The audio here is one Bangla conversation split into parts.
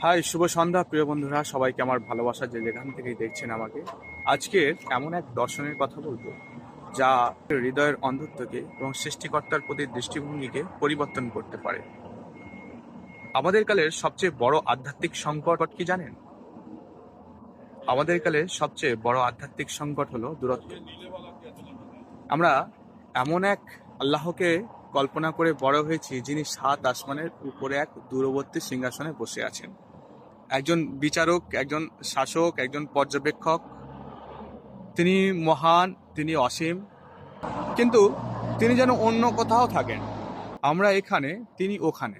হাই, শুভ সন্ধ্যা প্রিয় বন্ধুরা, সবাইকে আমার ভালোবাসা যে যেখান থেকেই দেখছেন আমাকে। আজকে এমন এক দর্শনের কথা বলবো যা হৃদয়ের অন্ধত্বকে এবং সৃষ্টিকর্তার প্রতি দৃষ্টিভঙ্গিকে পরিবর্তন করতে পারে। আমাদের কালের সবচেয়ে বড় আধ্যাত্মিক সংকট কি জানেন? আমাদের কালের সবচেয়ে বড় আধ্যাত্মিক সংকট হলো দূরত্ব। আমরা এমন এক আল্লাহকে কল্পনা করে বড় হয়েছি যিনি 7 আসমানের উপরে এক দূরবর্তী সিংহাসনে বসে আছেন। একজন বিচারক, একজন শাসক, একজন পর্যবেক্ষক। তিনি মহান, তিনি অসীম, কিন্তু তিনি যেন অন্য কোথাও থাকেন। আমরা এখানে, তিনি ওখানে।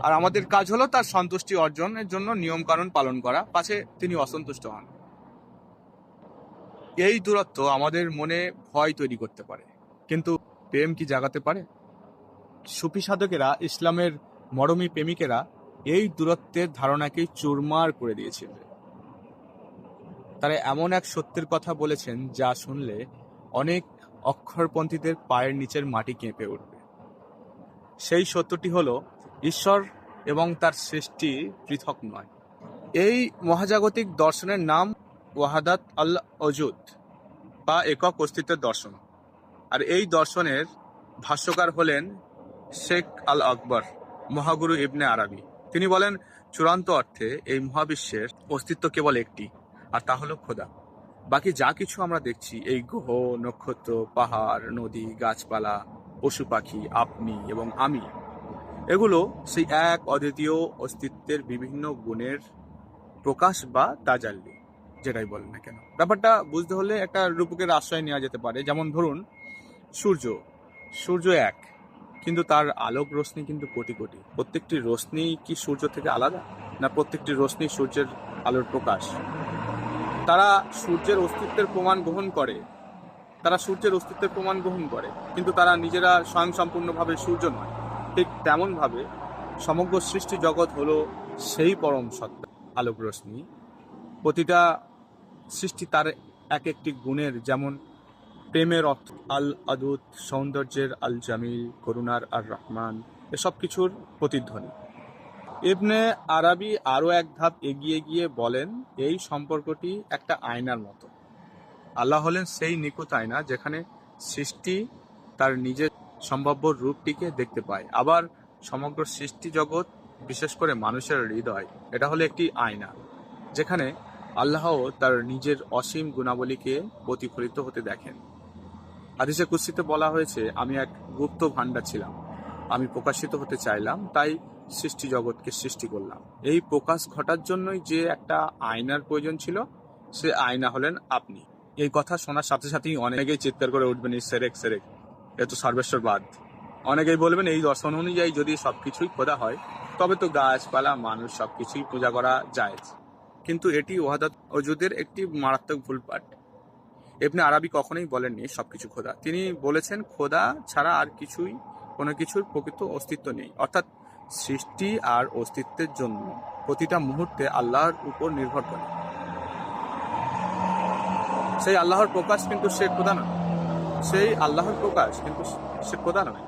আর আমাদের কাজ হলো তার সন্তুষ্টি অর্জনের জন্য নিয়ম কানুন পালন করা, পাশে তিনি অসন্তুষ্ট হন। এই দূরত্ব আমাদের মনে ভয় তৈরি করতে পারে, কিন্তু প্রেম কি জাগাতে পারে? সুফি সাধকেরা, ইসলামের মরমী প্রেমিকেরা এই দূরত্বের ধারণাকে চুরমার করে দিয়েছিল। তারা এমন এক সত্যের কথা বলেছেন যা শুনলে অনেক অক্ষরপন্থীদের পায়ের নিচের মাটি কেঁপে উঠবে। সেই সত্যটি হলো ঈশ্বর এবং তার সৃষ্টি পৃথক নয়। এই মহাজাগতিক দর্শনের নাম ওয়াহাদাত আল ওজুদ বা একক অস্তিত্বের দর্শন। আর এই দর্শনের ভাষ্যকার হলেন শেখ আল আকবর, মহাগুরু ইবনে আরাবি। তিনি বলেন, চূড়ান্ত অর্থে এই মহাবিশ্বের অস্তিত্ব কেবল একটি, আর তা হলো খোদা। বাকি যা কিছু আমরা দেখছি, এই গ্রহ, নক্ষত্র, পাহাড়, নদী, গাছপালা, পশু পাখি, আপনি এবং আমি, এগুলো সেই এক অদ্বিতীয় অস্তিত্বের বিভিন্ন গুণের প্রকাশ বা তাজাল্লি, যেটাই বলেন না কেন। ব্যাপারটা বুঝতে হলে একটা রূপকের আশ্রয় নেওয়া যেতে পারে। যেমন ধরুন সূর্য এক, কিন্তু তার আলোক রশ্মি কিন্তু কোটি কোটি। প্রত্যেকটি রশ্মি কি সূর্য থেকে আলাদা, না প্রত্যেকটি রশ্মি সূর্যের আলোর প্রকাশ? তারা সূর্যের অস্তিত্বের প্রমাণ গ্রহণ করে, কিন্তু তারা নিজেরা স্বয়ংসম্পূর্ণভাবে সূর্য নয়। ঠিক তেমনভাবে সমগ্র সৃষ্টি জগৎ হলো সেই পরম সত্তা, আলোক রশ্মি। প্রতিটা সৃষ্টি তার এক একটি গুণের, যেমন প্রেমের অর্থ আল আদুত, সৌন্দর্যের আল জামিল, করুণার আর রহমান, এসব কিছুর প্রতিধ্বনি। ইবনে আরাবি আরও এক ধাপ এগিয়ে গিয়ে বলেন, এই সম্পর্কটি একটা আয়নার মতো। আল্লাহ হলেন সেই নিখুঁত আয়না যেখানে সৃষ্টি তার নিজের সম্ভাব্য রূপটিকে দেখতে পায়। আবার সমগ্র সৃষ্টি জগৎ, বিশেষ করে মানুষের হৃদয়, এটা হলো একটি আয়না যেখানে আল্লাহ তার নিজের অসীম গুণাবলীকে প্রতিফলিত হতে দেখেন। হাদিসে কুদসিতে বলা হয়েছে, আমি এক গুপ্ত ভাণ্ডার ছিলাম, আমি প্রকাশিত হতে চাইলাম, তাই সৃষ্টি জগৎকে সৃষ্টি করলাম। এই প্রকাশ ঘটার জন্যই যে একটা আয়নার প্রয়োজন ছিল, সে আয়না হলেন আপনি। এই কথা শোনার সাথে সাথেই অনেকেই চিৎকার করে উঠবেন, এই সেরেক সেরেক, এ তো সর্বেশ্বরবাদ। অনেকেই বলবেন, এই দর্শন অনুযায়ী যদি সবকিছুই খোদা হয়, তবে তো গাছপালা, মানুষ সবকিছুই পূজা করা যায়। কিন্তু এটি ওয়াহাদাত ওজুদের একটি মারাত্মক ভুল পাঠ। ইবনে আরাবি কখনোই বলেননি সবকিছু খোদা। তিনি বলেছেন, খোদা ছাড়া আর কোনো কিছুর প্রকৃত অস্তিত্ব নেই। অর্থাৎ সৃষ্টি আর অস্তিত্বের জন্য প্রতিটা মুহূর্তে আল্লাহর উপর নির্ভর করে। সেই আল্লাহর প্রকাশ, কিন্তু সে খোদা নয়।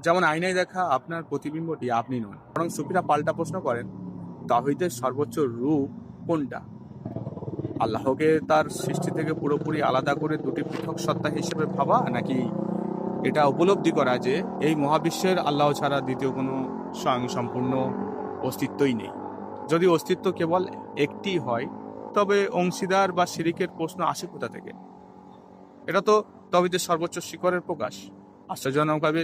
যেমন আয়নায় দেখা আপনার প্রতিবিম্বটি আপনি নন। বরং সুফিরা পাল্টা প্রশ্ন করেন, তাওহীদের সর্বোচ্চ রূপ কোনটা? আল্লাহকে তার সৃষ্টি থেকে পুরোপুরি আলাদা করে দুটি পৃথক সত্তা হিসেবে ভাবা, নাকি এটা উপলব্ধি করা যে এই মহাবিশ্বের আল্লাহ ছাড়া দ্বিতীয় কোনো স্বয়ংসম্পূর্ণ অস্তিত্বই নেই? যদি অস্তিত্ব কেবল একটি হয়, তবে অংশীদার বা শিরিকের প্রশ্ন আসে কোথা থেকে? এটা তো তাওহীদের সর্বোচ্চ শিখরের প্রকাশ। আশ্চর্যজনকভাবে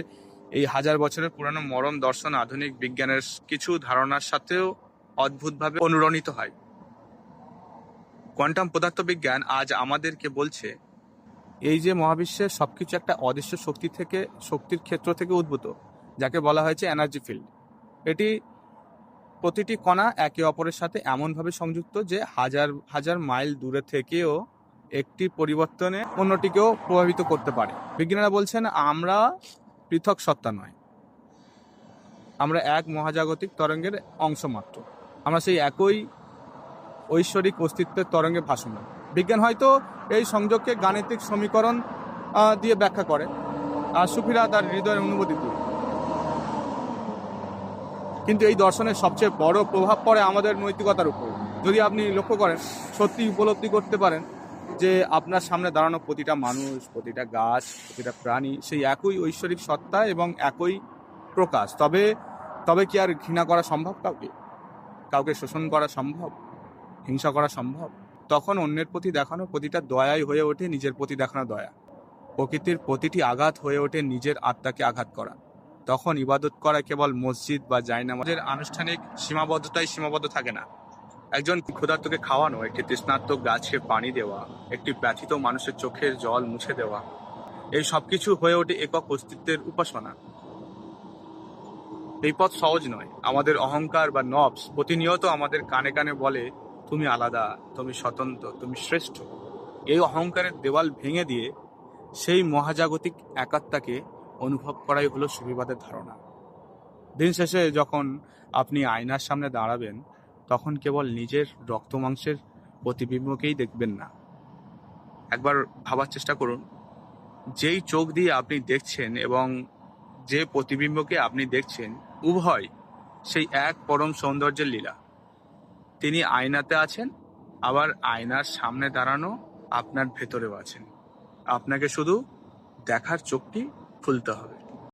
এই 1000 বছরের পুরানো মরম দর্শন আধুনিক বিজ্ঞানের কিছু ধারণার সাথেও অদ্ভুতভাবে অনুরণিত হয়। কোয়ান্টাম পদার্থবিজ্ঞান আজ আমাদেরকে বলছে, এই যে মহাবিশ্বের সবকিছু একটা অদৃশ্য শক্তির ক্ষেত্র থেকে উদ্ভূত, যাকে বলা হয়েছে এনার্জি ফিল্ড। এটি প্রতিটি কণা একে অপরের সাথে এমনভাবে সংযুক্ত যে হাজার হাজার মাইল দূরে থেকেও একটি পরিবর্তনে অন্যটিকেও প্রভাবিত করতে পারে। বিজ্ঞানীরা বলছেন, আমরা পৃথক সত্তা নয়, আমরা এক মহাজাগতিক তরঙ্গের অংশ মাত্র। আমরা সেই একই ঐশ্বরিক অস্তিত্বের তরঙ্গে ভাসমান। বিজ্ঞান হয়তো এই সংযোগকে গাণিতিক সমীকরণ দিয়ে ব্যাখ্যা করে, আর সুফিরা তার হৃদয়ের অনুভূতি দিয়ে। কিন্তু এই দর্শনের সবচেয়ে বড় প্রভাব পড়ে আমাদের নৈতিকতার উপর। যদি আপনি লক্ষ্য করেন, সত্যি উপলব্ধি করতে পারেন যে আপনার সামনে দাঁড়ানো প্রতিটা মানুষ, প্রতিটা গাছ, প্রতিটা প্রাণী সেই একই ঐশ্বরিক সত্তা এবং একই প্রকাশ। তবে তবে কি আর ঘৃণা করা সম্ভব? কাউকে শোষণ করা সম্ভব? হিংসা করা সম্ভব? তখন অন্যের প্রতি দেখানো প্রতিটা দয়াই হয়ে ওঠে নিজের প্রতি দেখানো দয়া। প্রকৃতির প্রতিটি আঘাত হয়ে ওঠে নিজের আত্মাকে আঘাত করা। তখন ইবাদত করা কেবল মসজিদ বা জায়নামাজের আনুষ্ঠানিক সীমাবদ্ধতায় সীমাবদ্ধ থাকে না। একজন ক্ষুধার্তকে খাওয়ানো, একটি তৃষ্ণার্ত গাছকে পানি দেওয়া, একটি ব্যথিত মানুষের চোখের জল মুছে দেওয়া, এই সবকিছু হয়ে ওঠে একক অস্তিত্বের উপাসনা। এই পথ সহজ নয়। আমাদের অহংকার বা নফস প্রতিনিয়ত আমাদের কানে কানে বলে, তুমি আলাদা, তুমি স্বতন্ত্র, তুমি শ্রেষ্ঠ। এই অহংকারের দেওয়াল ভেঙে দিয়ে সেই মহাজাগতিক একাত্মাকে অনুভব করাই হলো সুফিবাদের ধারণা। দিন শেষে যখন আপনি আয়নার সামনে দাঁড়াবেন, তখন কেবল নিজের রক্ত মাংসের প্রতিবিম্বকেই দেখবেন না। একবার ভাবার চেষ্টা করুন, যেই চোখ দিয়ে আপনি দেখছেন এবং যে প্রতিবিম্বকে আপনি দেখছেন, উভয় সেই এক পরম সৌন্দর্যের লীলা। তিনি আয়নাতে আছেন, আবার আয়নার সামনে দাঁড়ানো আপনার ভেতরেও আছেন। আপনাকে শুধু দেখার চোখটি খুলতে হবে।